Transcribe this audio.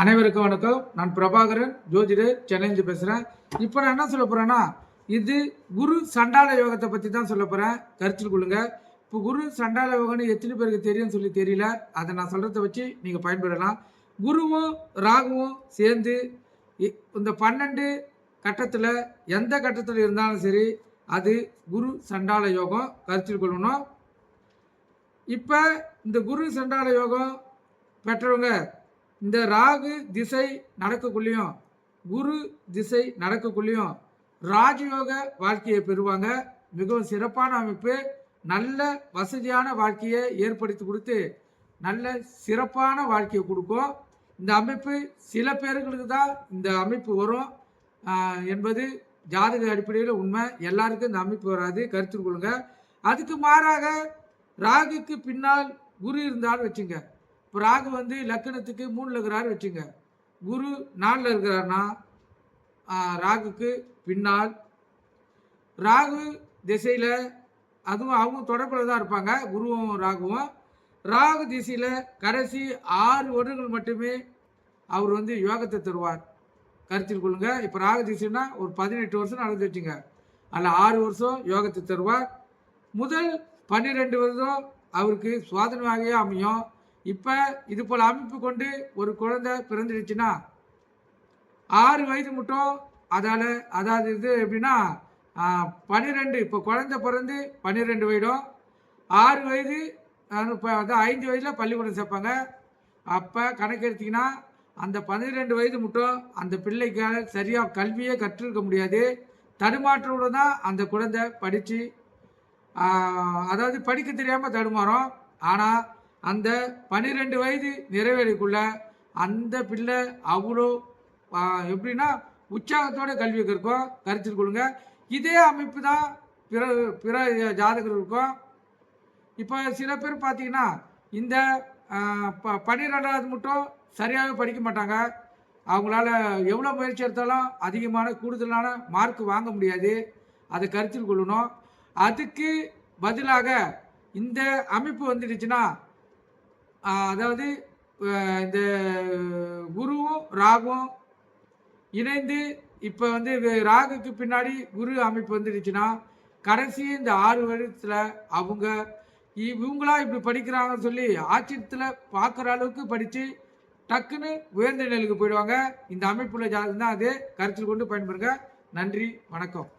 அனைவருக்கும் வணக்கம். நான் பிரபாகரன், ஜோதிடர், சென்னையிலிருந்து பேசுகிறேன். இப்போ நான் என்ன சொல்ல போகிறேன்னா, இது குரு சண்டால யோகத்தை பற்றி தான் சொல்ல போகிறேன். கருத்தில் கொள்ளுங்க. இப்போ குரு சண்டால யோகம்னு எத்தனை பேருக்கு தெரியும்னு சொல்லி தெரியல. அதை நான் சொல்கிறத வச்சு நீங்கள் பயன்பெறலாம். குருவும் ராகுவும் சேர்ந்து இந்த 12 கட்டத்தில் எந்த கட்டத்தில் இருந்தாலும் சரி, அது குரு சண்டால யோகம். கருத்தில் கொள்ளணும். இப்போ இந்த குரு சண்டால யோகம் பெற்றவங்க இந்த ராகு திசை நடக்கக்குள்ளேயும் குரு திசை நடக்கக்குள்ளேயும் ராஜயோக வாழ்க்கையை பெறுவாங்க. மிகவும் சிறப்பான அமைப்பு. நல்ல வசதியான வாழ்க்கையை ஏற்படுத்தி கொடுத்து நல்ல சிறப்பான வாழ்க்கையை கொடுக்கும். இந்த அமைப்பு சில பேர்களுக்கு தான் இந்த அமைப்பு வரும் என்பது ஜாதக அடிப்படையில் உண்மை. எல்லாருக்கும் இந்த அமைப்பு வராது. கருத்தில் கொள்ளுங்க. அதுக்கு மாறாக ராகுக்கு பின்னால் குரு இருந்தாலும் வச்சுங்க. இப்போ ராகு வந்து லக்கணத்துக்கு 3ல் இருக்கிறாரு வச்சுங்க. குரு 4ல் இருக்கிறாருன்னா ராகுக்கு பின்னால் ராகு திசையில் அதுவும் அவங்க தொடர்பில் தான் இருப்பாங்க. குருவும் ராகுவும் ராகு திசையில் கடைசி 6 வருடங்கள் மட்டுமே அவர் வந்து யோகத்தை தருவார். கருத்தில் கொள்ளுங்க. இப்போ ராகு திசைன்னா ஒரு 18 வருஷம் நடந்து வச்சுங்க. அதில் 6 வருஷம் யோகத்தை தருவார். முதல் 12 வருஷம் அவருக்கு சுவாதனமாகவே அமையும். இப்போ இது போல் அமைப்பு கொண்டு ஒரு குழந்தை பிறந்துடுச்சுன்னா 6 வயது மட்டும் அதாவது இது எப்படின்னா 12 இப்போ குழந்தை பிறந்து 12 வயதும் 6 வயது இப்போ 5 வயதில் பள்ளிக்கூடம் சேர்ப்பாங்க. அப்போ கணக்கு எடுத்திங்கன்னா அந்த 12 வயது மட்டும் அந்த பிள்ளைக்கால சரியாக கல்வியே கற்றிருக்க முடியாது. தடுமாற்றோடு தான் அந்த குழந்தை படித்து அதாவது படிக்க தெரியாமல் தடுமாறும். ஆனால் அந்த 12 வயது நிறைவேறக்குள்ள அந்த பிள்ளை அவ்வளோ எப்படின்னா உற்சாகத்தோட கல்வி கற்கும். கருத்தில் கொள்ளுங்க. இதே அமைப்பு தான் பிற ஜாதகர்களுக்கும். இப்போ சில பேர் பார்த்தீங்கன்னா இந்த 12வது மட்டும் சரியாக படிக்க மாட்டாங்க. அவங்களால எவ்வளோ முயற்சி எடுத்தாலும் அதிகமான கூடுதலான மார்க் வாங்க முடியாது. அதை கருத்தில் கொள்ளணும். அதுக்கு பதிலாக இந்த அமைப்பு வந்துடுச்சுன்னா அதாவது இந்த குருவும் ராகுவும் இணைந்து இப்போ வந்து ராகுக்கு பின்னாடி குரு அமைப்பு வந்துடுச்சுன்னா கடைசி இந்த 6 வருடத்தில் இவங்களா இப்படி படிக்கிறாங்கன்னு சொல்லி ஆச்சரியத்தில் பார்க்குற அளவுக்கு படித்து டக்குன்னு உயர்ந்த நிலைக்கு போயிடுவாங்க. இந்த அமைப்புள்ள ஜாதகம் தான் அது. கருத்தில் கொண்டு பயன்பெறுங்க. நன்றி, வணக்கம்.